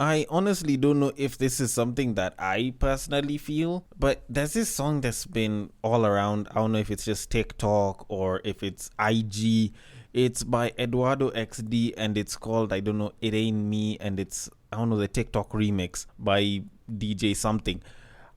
I honestly don't know if this is something that I personally feel, but there's this song that's been all around. I don't know if it's just TikTok or if it's IG. It's by Eduardo XD and it's called, I don't know, It Ain't Me, and it's, I don't know, the TikTok remix by DJ something.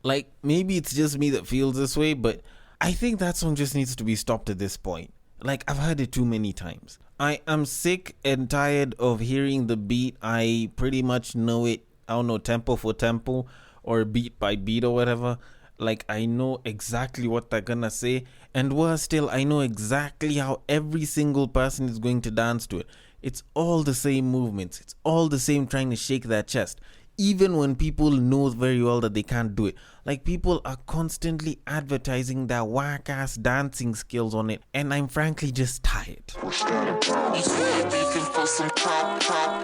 Like, maybe it's just me that feels this way, but I think that song just needs to be stopped at this point. Like, I've heard it too many times. I am sick and tired of hearing the beat. I pretty much know it, I don't know, tempo for tempo or beat by beat or whatever. Like, I know exactly what they're gonna say. And worse still, I know exactly how every single person is going to dance to it. It's all the same movements. It's all the same trying to shake their chest. Even when people know very well that they can't do it. Like, people are constantly advertising their whack-ass dancing skills on it, and I'm frankly just tired.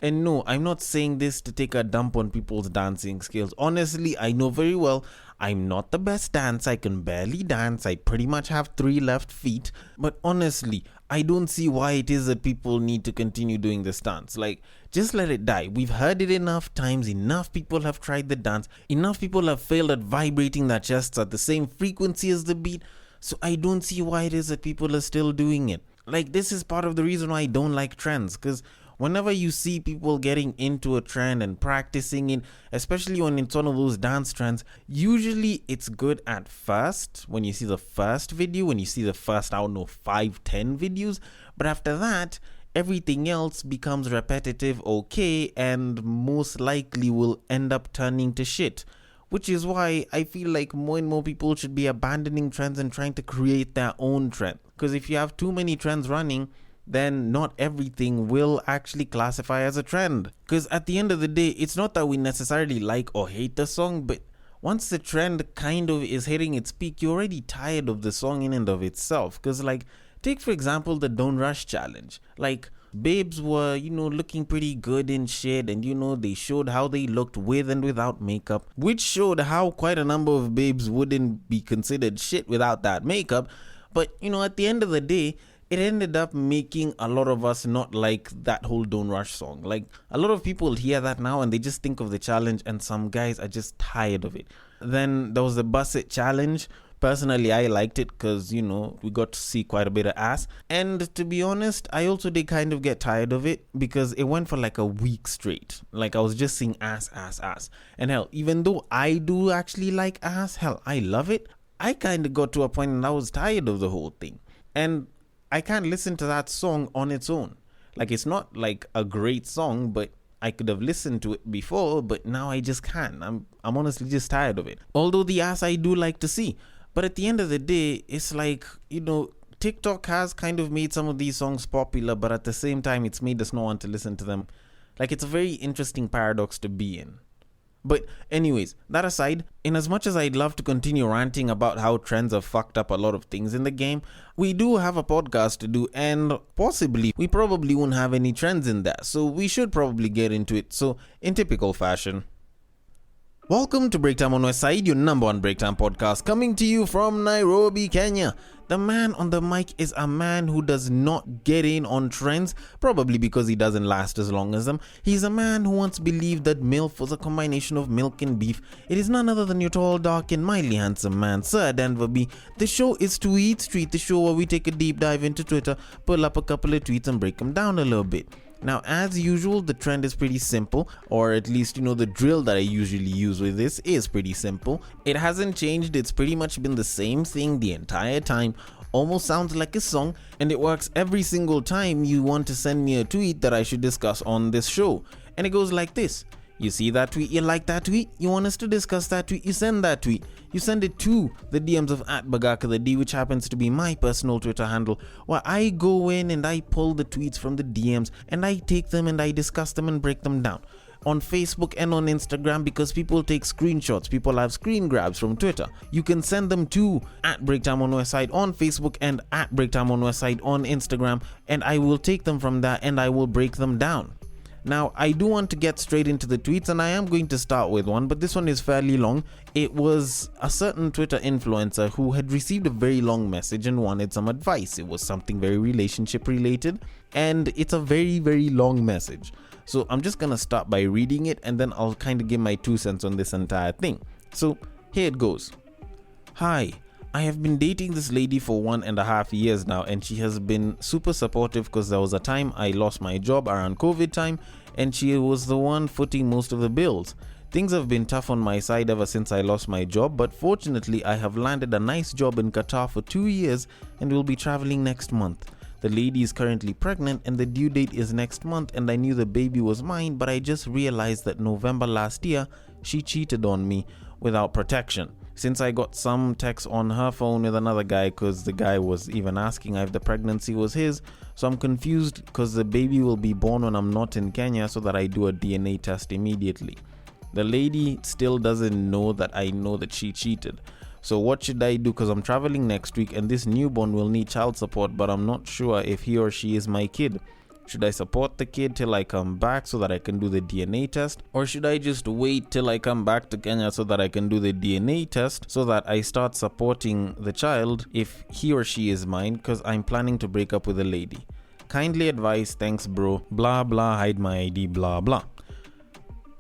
And no, I'm not saying this to take a dump on people's dancing skills. Honestly, I know very well I'm not the best dancer. I can barely dance. I pretty much have 3 left feet. But honestly, I don't see why it is that people need to continue doing this dance. Like, just let it die. We've heard it enough times. Enough people have tried the dance. Enough people have failed at vibrating their chests at the same frequency as the beat. So I don't see why it is that people are still doing it. Like, this is part of the reason why I don't like trends. Because whenever you see people getting into a trend and practicing it, especially when it's one of those dance trends, usually it's good at first, when you see the first video, when you see the first, I don't know, 5-10 videos. But after that, everything else becomes repetitive, okay, and most likely will end up turning to shit. Which is why I feel like more and more people should be abandoning trends and trying to create their own trend. Because if you have too many trends running, then not everything will actually classify as a trend. Because at the end of the day, it's not that we necessarily like or hate the song, but once the trend kind of is hitting its peak, you're already tired of the song in and of itself. Because, like, take for example the Don't Rush challenge. Like, babes were, looking pretty good and shit, and they showed how they looked with and without makeup, which showed how quite a number of babes wouldn't be considered shit without that makeup. But at the end of the day, it ended up making a lot of us not like that whole Don't Rush song. Like, a lot of people hear that now and they just think of the challenge, and some guys are just tired of it. Then there was the Bus It challenge. Personally, I liked it because, we got to see quite a bit of ass. And to be honest, I also did kind of get tired of it because it went for like a week straight. Like, I was just seeing ass. And hell, even though I do actually like ass, hell, I love it. I kind of got to a point and I was tired of the whole thing. And I can't listen to that song on its own. Like, it's not like a great song, but I could have listened to it before, but now I just can't. I'm honestly just tired of it. Although the ass I do like to see. But at the end of the day, it's like, TikTok has kind of made some of these songs popular, but at the same time, it's made us not want to listen to them. Like, it's a very interesting paradox to be in. But anyways, that aside, in as much as I'd love to continue ranting about how trends have fucked up a lot of things in the game, we do have a podcast to do, and possibly, we probably won't have any trends in there, so we should probably get into it. So, in typical fashion, welcome to Breaktime on West Side, your number 1 breaktime podcast, coming to you from Nairobi, Kenya. The man on the mic is a man who does not get in on trends, probably because he doesn't last as long as them. He's a man who once believed that MILF was a combination of milk and beef. It is none other than your tall, dark, and mildly handsome man, Sir Denver B. The show is Tweetstreet, the show where we take a deep dive into Twitter, pull up a couple of tweets, and break them down a little bit. Now, as usual, the trend is pretty simple, or at least, the drill that I usually use with this is pretty simple. It hasn't changed, it's pretty much been the same thing the entire time. Almost sounds like a song, and it works every single time you want to send me a tweet that I should discuss on this show. And it goes like this. You see that tweet, you like that tweet, you want us to discuss that tweet, you send that tweet. You send it to the DMs of @BagakaTheD, which happens to be my personal Twitter handle, where I go in and I pull the tweets from the DMs and I take them and I discuss them and break them down. On Facebook and on Instagram, because people take screenshots, people have screen grabs from Twitter. You can send them to @BreaktimeOnWestside on Facebook and @BreaktimeOnWestside on Instagram, and I will take them from there and I will break them down. Now, I do want to get straight into the tweets, and I am going to start with one, but this one is fairly long. It was a certain Twitter influencer who had received a very long message and wanted some advice. It was something very relationship related, and it's a very, very long message. So I'm just gonna start by reading it, and then I'll kind of give my 2 cents on this entire thing. So here it goes. Hi, I have been dating this lady for 1.5 years now, and she has been super supportive because there was a time I lost my job around COVID time, and she was the one footing most of the bills. Things have been tough on my side ever since I lost my job, but fortunately I have landed a nice job in Qatar for 2 years and will be traveling next month. The lady is currently pregnant and the due date is next month, and I knew the baby was mine, but I just realized that November last year she cheated on me without protection. Since I got some text on her phone with another guy, because the guy was even asking if the pregnancy was his, so I'm confused because the baby will be born when I'm not in Kenya, so that I do a DNA test immediately. The lady still doesn't know that I know that she cheated. So what should I do? Because I'm traveling next week and this newborn will need child support, but I'm not sure if he or she is my kid. Should I support the kid till I come back so that I can do the DNA test? Or should I just wait till I come back to Kenya so that I can do the DNA test so that I start supporting the child if he or she is mine, because I'm planning to break up with the lady? Kindly advise, thanks bro, blah blah, hide my ID, blah blah.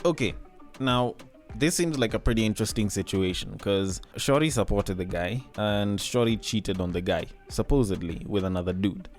Okay. Now, this seems like a pretty interesting situation because Shorty supported the guy and Shorty cheated on the guy, supposedly with another dude.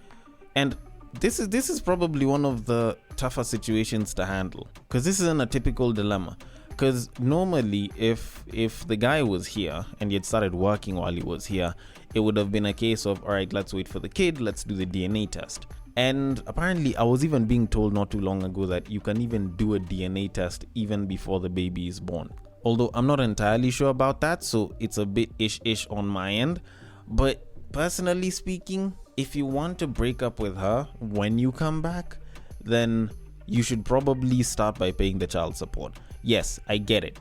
And this is probably one of the tougher situations to handle, because this isn't a typical dilemma. Because normally if the guy was here and he had started working while he was here, it would have been a case of, all right, let's wait for the kid, let's do the DNA test. And apparently I was even being told not too long ago that you can even do a DNA test even before the baby is born. Although I'm not entirely sure about that, so it's a bit ish on my end. But personally speaking, if you want to break up with her when you come back, then you should probably start by paying the child support. Yes, I get it.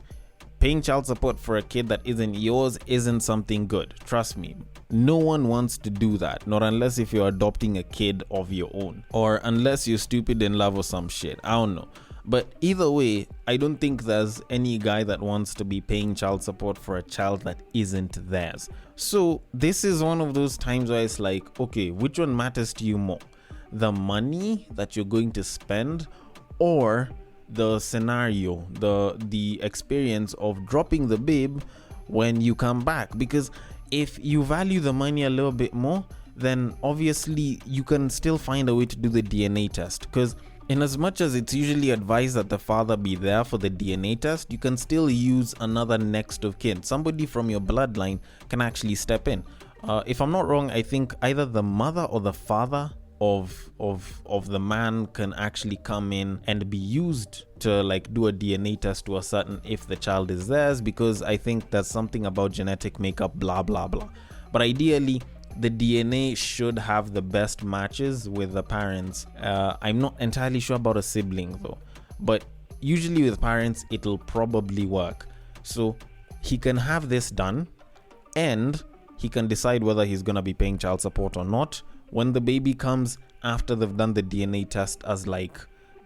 Paying child support for a kid that isn't yours isn't something good. Trust me. No one wants to do that. Not unless if you're adopting a kid of your own. Or unless you're stupid in love or some shit. I don't know. But either way, I don't think there's any guy that wants to be paying child support for a child that isn't theirs. So this is one of those times where it's like, okay, which one matters to you more? The money that you're going to spend, or the scenario, the experience of dropping the babe when you come back? Because if you value the money a little bit more, then obviously you can still find a way to do the DNA test. Because in as much as it's usually advised that the father be there for the DNA test, you can still use another next of kin. Somebody from your bloodline can actually step in. If I'm not wrong, I think either the mother or the father of the man can actually come in and be used to like do a DNA test to ascertain if the child is theirs, because I think there's something about genetic makeup, blah blah blah. But ideally, the DNA should have the best matches with the parents. I'm not entirely sure about a sibling though, but usually with parents it'll probably work. So he can have this done and he can decide whether he's gonna be paying child support or not when the baby comes, after they've done the DNA test as like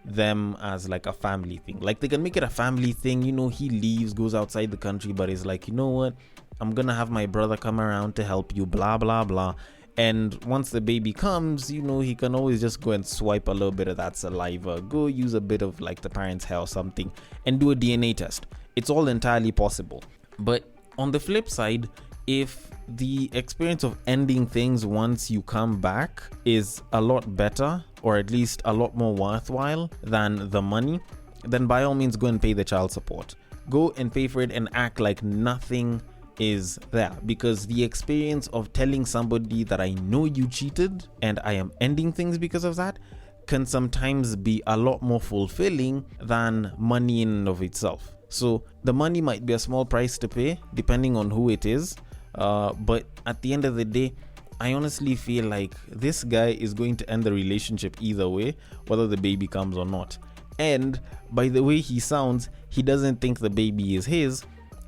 them as like a family thing. Like they can make it a family thing, you know, he leaves, goes outside the country, but is like, you know what, I'm gonna have my brother come around to help you, blah blah blah. And once the baby comes, you know, he can always just go and swipe a little bit of that saliva, go use a bit of like the parent's hair or something and do a DNA test. It's all entirely possible. But on the flip side, if the experience of ending things once you come back is a lot better, or at least a lot more worthwhile than the money, then by all means go and pay the child support. Go and pay for it and act like nothing is there, because the experience of telling somebody that I know you cheated and I am ending things because of that can sometimes be a lot more fulfilling than money in and of itself. So the money might be a small price to pay depending on who it is, but at the end of the day, I honestly feel like this guy is going to end the relationship either way, whether the baby comes or not. And by the way he sounds, he doesn't think the baby is his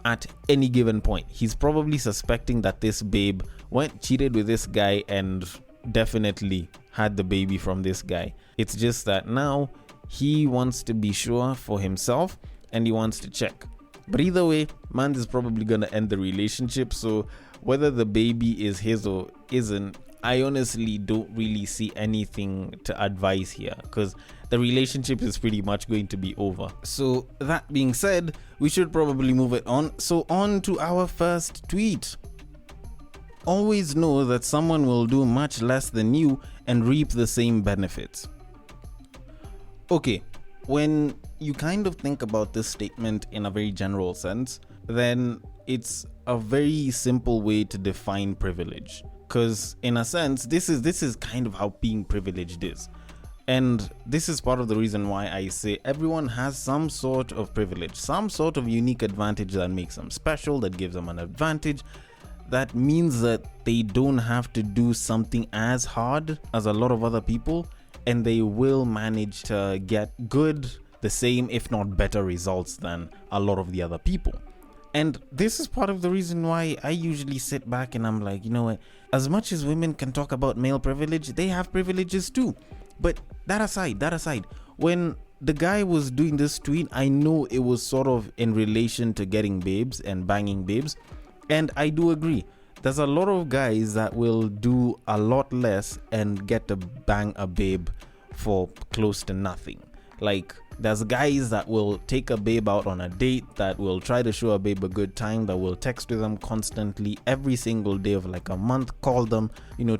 at any given point. He's probably suspecting that this babe went cheated with this guy and definitely had the baby from this guy. It's just that now he wants to be sure for himself and he wants to check. But either way, man is probably gonna end the relationship. So whether the baby is his or isn't, I honestly don't really see anything to advise here, because the relationship is pretty much going to be over. So that being said, we should probably move it on. So on to our first tweet. Always know that someone will do much less than you and reap the same benefits. Okay, when you kind of think about this statement in a very general sense, then it's a very simple way to define privilege. Because in a sense, this is kind of how being privileged is. And this is part of the reason why I say everyone has some sort of privilege, some sort of unique advantage that makes them special, that gives them an advantage. That means that they don't have to do something as hard as a lot of other people, and they will manage to get good, the same, if not better results than a lot of the other people. And this is part of the reason why I usually sit back and I'm like, you know what, as much as women can talk about male privilege, they have privileges too. But that aside, when the guy was doing this tweet, I know it was sort of in relation to getting babes and banging babes. And I do agree. There's a lot of guys that will do a lot less and get to bang a babe for close to nothing. Like, there's guys that will take a babe out on a date, that will try to show a babe a good time, that will text with them constantly every single day of like a month, call them,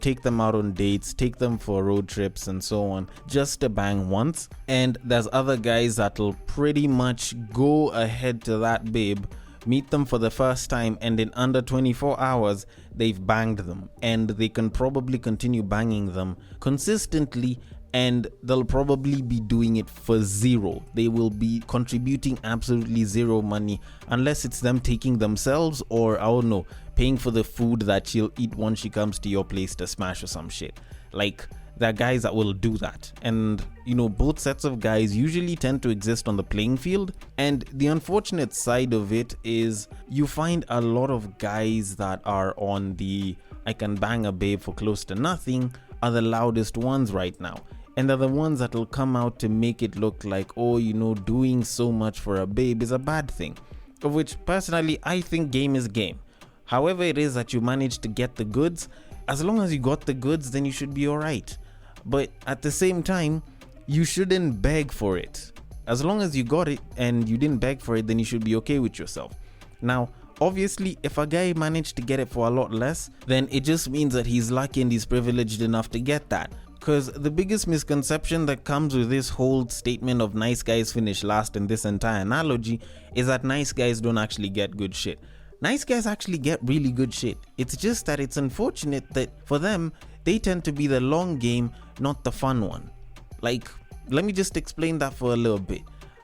take them out on dates, take them for road trips and so on, just to bang once. And there's other guys that'll pretty much go ahead to that babe, meet them for the first time, and in under 24 hours, they've banged them. And they can probably continue banging them consistently, and they'll probably be doing it for zero. They will be contributing absolutely zero money, unless it's them taking themselves, or I don't know, paying for the food that she'll eat once she comes to your place to smash or some shit. Like, there are guys that will do that. And both sets of guys usually tend to exist on the playing field. And the unfortunate side of it is you find a lot of guys that are on the I can bang a babe for close to nothing are the loudest ones right now. And they're the ones that will come out to make it look like, doing so much for a babe is a bad thing. Of which, personally, I think game is game. However it is that you manage to get the goods, as long as you got the goods, then you should be alright. But at the same time, you shouldn't beg for it. As long as you got it and you didn't beg for it, then you should be okay with yourself. Now, obviously, if a guy managed to get it for a lot less, then it just means that he's lucky and he's privileged enough to get that. Because the biggest misconception that comes with this whole statement of nice guys finish last in this entire analogy is that nice guys don't actually get good shit. Nice guys actually get really good shit. It's just that it's unfortunate that for them, they tend to be the long game, not the fun one. Like, let me just explain that for a little bit.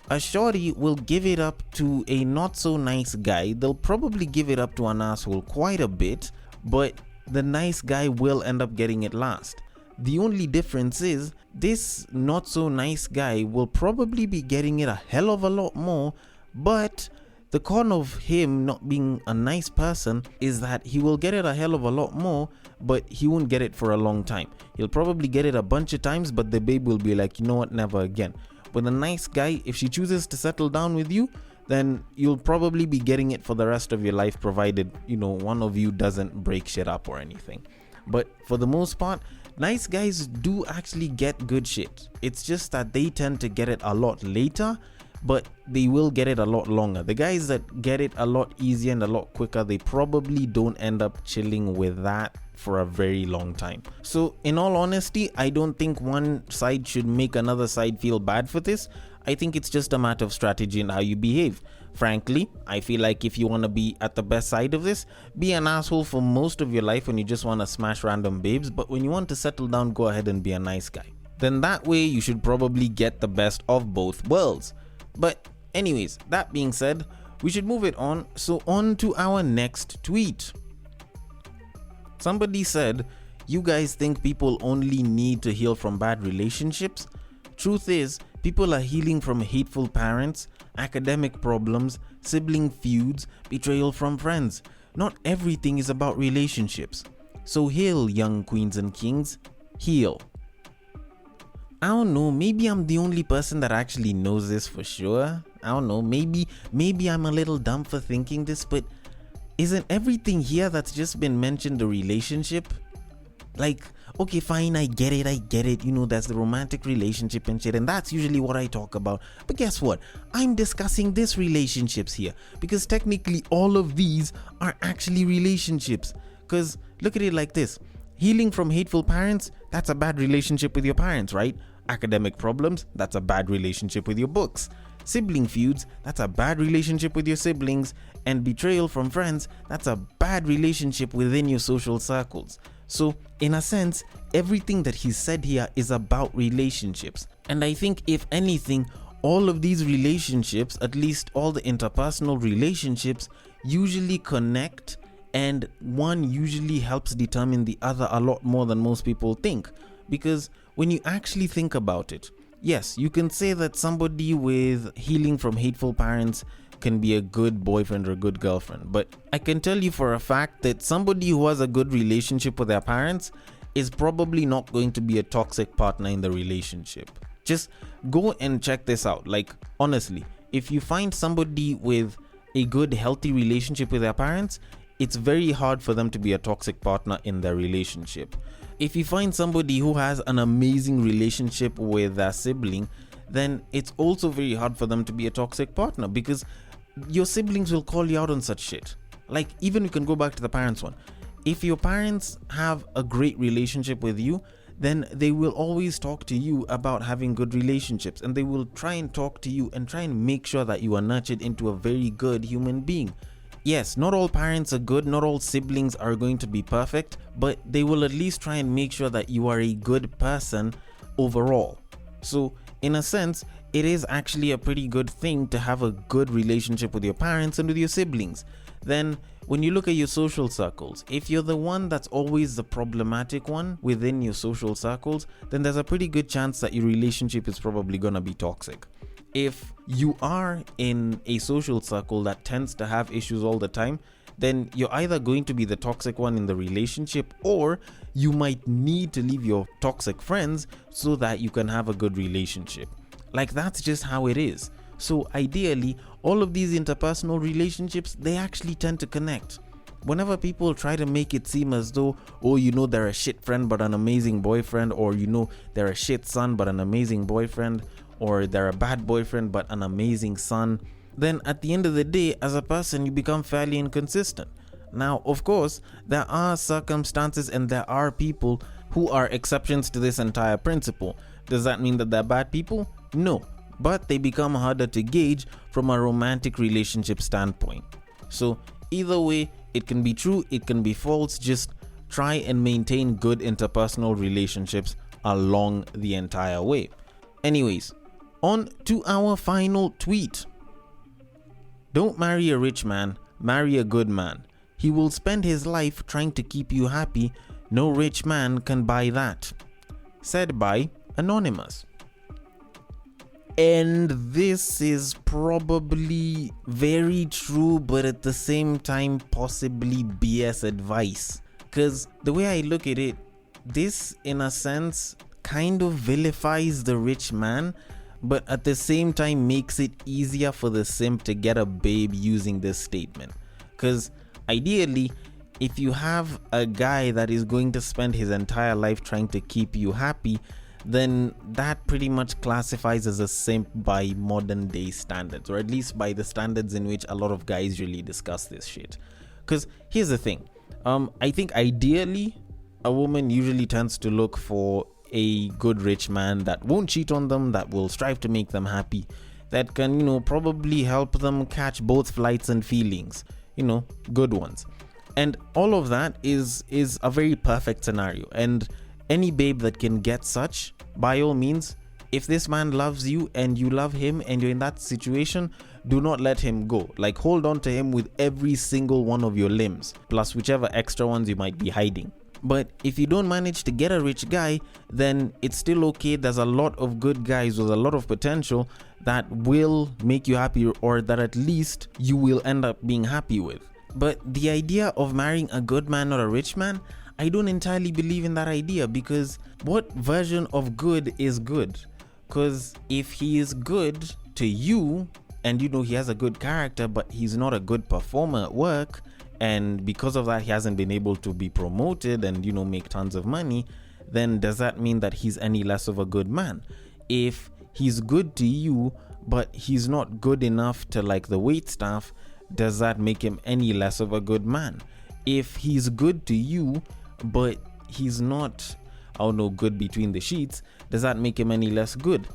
A shorty will give it up to a not so nice guy. They'll probably give it up to an asshole quite a bit, but the nice guy will end up getting it last. The only difference is this not so nice guy will probably be getting it a hell of a lot more, but the con of him not being a nice person is that he will get it a hell of a lot more, but he won't get it for a long time. He'll probably get it a bunch of times, but the babe will be like, you know what, never again. But a nice guy, if she chooses to settle down with you, then you'll probably be getting it for the rest of your life, provided, one of you doesn't break shit up or anything. But for the most part, nice guys do actually get good shit. It's just that they tend to get it a lot later, but they will get it a lot longer. The guys that get it a lot easier and a lot quicker, they probably don't end up chilling with that for a very long time. So in all honesty, I don't think one side should make another side feel bad for this. I think it's just a matter of strategy and how you behave. Frankly, I feel like if you want to be at the best side of this, be an asshole for most of your life when you just want to smash random babes, but when you want to settle down, go ahead and be a nice guy. Then that way you should probably get the best of both worlds. But anyways, that being said, we should move it on. So on to our next tweet. Somebody said, you guys think people only need to heal from bad relationships? Truth is, people are healing from hateful parents, academic problems, sibling feuds, betrayal from friends. Not everything is about relationships. So heal, young queens and kings. Heal. I don't know, maybe I'm the only person that actually knows this for sure. I don't know, maybe I'm a little dumb for thinking this, but isn't everything here that's just been mentioned a relationship? Like, okay, fine, I get it. There's the romantic relationship and shit, and that's usually what I talk about. But guess what? I'm discussing this relationships here, because technically all of these are actually relationships. Because look at it like this. Healing from hateful parents, that's a bad relationship with your parents, right? Academic problems, that's a bad relationship with your books. Sibling feuds, that's a bad relationship with your siblings. And betrayal from friends, that's a bad relationship within your social circles. So, in a sense, everything that he said here is about relationships. And I think, if anything, all of these relationships, at least all the interpersonal relationships, usually connect, and one usually helps determine the other a lot more than most people think. Because when you actually think about it, yes, you can say that somebody with healing from hateful parents can be a good boyfriend or a good girlfriend. But I can tell you for a fact that somebody who has a good relationship with their parents is probably not going to be a toxic partner in the relationship. Just go and check this out. Like, honestly, if you find somebody with a good, healthy relationship with their parents, it's very hard for them to be a toxic partner in their relationship. If you find somebody who has an amazing relationship with their sibling, then it's also very hard for them to be a toxic partner, because your siblings will call you out on such shit. Like, even you can go back to the parents one. If your parents have a great relationship with you, then they will always talk to you about having good relationships, and they will try and talk to you and try and make sure that you are nurtured into a very good human being. Yes, not all parents are good, not all siblings are going to be perfect, but they will at least try and make sure that you are a good person overall. So, in a sense, it is actually a pretty good thing to have a good relationship with your parents and with your siblings. Then, when you look at your social circles, if you're the one that's always the problematic one within your social circles, then there's a pretty good chance that your relationship is probably gonna be toxic. If you are in a social circle that tends to have issues all the time, then you're either going to be the toxic one in the relationship, or you might need to leave your toxic friends so that you can have a good relationship. Like, that's just how it is. So ideally, all of these interpersonal relationships, they actually tend to connect. Whenever people try to make it seem as though, they're a shit friend but an amazing boyfriend, or they're a shit son but an amazing boyfriend, or they're a bad boyfriend but an amazing son, then at the end of the day, as a person, you become fairly inconsistent. Now, of course, there are circumstances and there are people who are exceptions to this entire principle. Does that mean that they're bad people? No, but they become harder to gauge from a romantic relationship standpoint. So either way, it can be true, it can be false. Just try and maintain good interpersonal relationships along the entire way. Anyways, on to our final tweet. Don't marry a rich man, marry a good man. He will spend his life trying to keep you happy. No rich man can buy that. Said by Anonymous. And this is probably very true, but at the same time possibly BS advice. Because the way I look at it, this in a sense kind of vilifies the rich man, but at the same time makes it easier for the simp to get a babe using this statement. Because ideally, if you have a guy that is going to spend his entire life trying to keep you happy, then that pretty much classifies as a simp by modern day standards, or at least by the standards in which a lot of guys really discuss this shit. Because here's the thing, I think ideally a woman usually tends to look for a good rich man that won't cheat on them, that will strive to make them happy, that can, probably help them catch both flights and feelings, good ones. And all of that is a very perfect scenario. And any babe that can get such, by all means, if this man loves you and you love him and you're in that situation, do not let him go. Like, hold on to him with every single one of your limbs, plus whichever extra ones you might be hiding. But if you don't manage to get a rich guy, then it's still okay. There's a lot of good guys with a lot of potential that will make you happy, or that at least you will end up being happy with. But the idea of marrying a good man or a rich man, I don't entirely believe in that idea, because what version of good is good? Because if he is good to you and he has a good character, but he's not a good performer at work, and because of that he hasn't been able to be promoted and make tons of money, then does that mean that he's any less of a good man? If he's good to you but he's not good enough to like the wait staff, does that make him any less of a good man? If he's good to you but he's not, good between the sheets, does that make him any less good?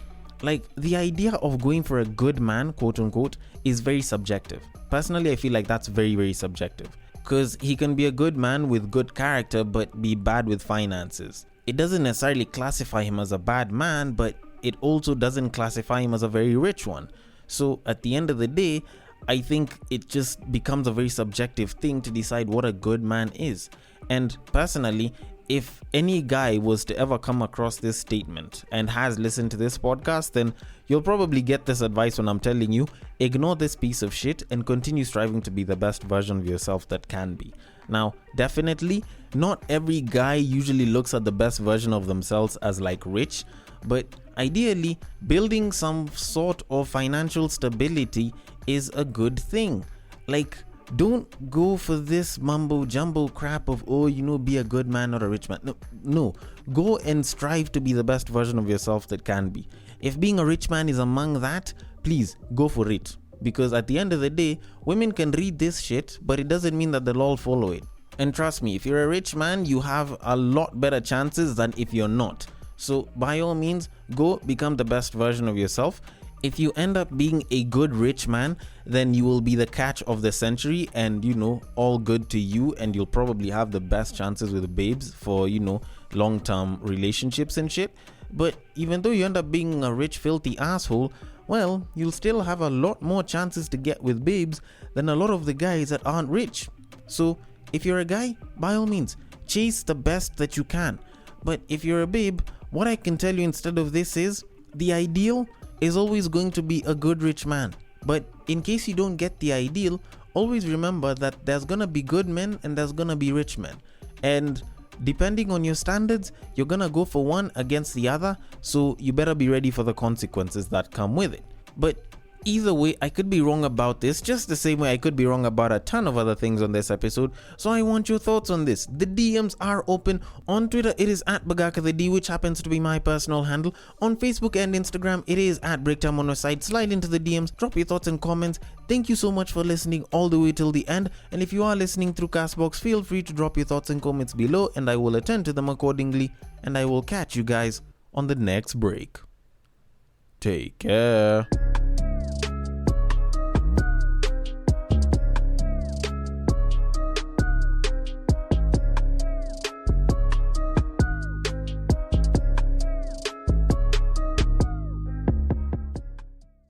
Like, the idea of going for a good man, quote unquote, is very subjective. Personally, I feel like that's very, very subjective, because he can be a good man with good character but be bad with finances. It doesn't necessarily classify him as a bad man, but it also doesn't classify him as a very rich one. So at the end of the day, I think it just becomes a very subjective thing to decide what a good man is. And personally, if any guy was to ever come across this statement and has listened to this podcast, then you'll probably get this advice when I'm telling you, ignore this piece of shit and continue striving to be the best version of yourself that can be. Now, definitely, not every guy usually looks at the best version of themselves as like rich, but ideally, building some sort of financial stability is a good thing. Like, don't go for this mumbo jumbo crap of, be a good man or a rich man. No, go and strive to be the best version of yourself that can be. If being a rich man is among that, please go for it. Because at the end of the day, women can read this shit, but it doesn't mean that they'll all follow it. And trust me, if you're a rich man, you have a lot better chances than if you're not. So by all means, go become the best version of yourself. If you end up being a good rich man, then you will be the catch of the century and, all good to you, and you'll probably have the best chances with babes for, long-term relationships and shit. But even though you end up being a rich, filthy asshole, well, you'll still have a lot more chances to get with babes than a lot of the guys that aren't rich. So if you're a guy, by all means, chase the best that you can. But if you're a babe, what I can tell you instead of this is, the ideal is always going to be a good rich man. But in case you don't get the ideal, always remember that there's gonna be good men and there's gonna be rich men. And depending on your standards, you're gonna go for one against the other, so you better be ready for the consequences that come with it. But either way, I could be wrong about this, just the same way I could be wrong about a ton of other things on this episode. So I want your thoughts on this. The DMs are open. On Twitter, it is at BagakaTheD, which happens to be my personal handle. On Facebook and Instagram, it is at Breaktime on our side. Slide into the DMs, drop your thoughts and comments. Thank you so much for listening all the way till the end. And if you are listening through Castbox, feel free to drop your thoughts and comments below, and I will attend to them accordingly. And I will catch you guys on the next break. Take care.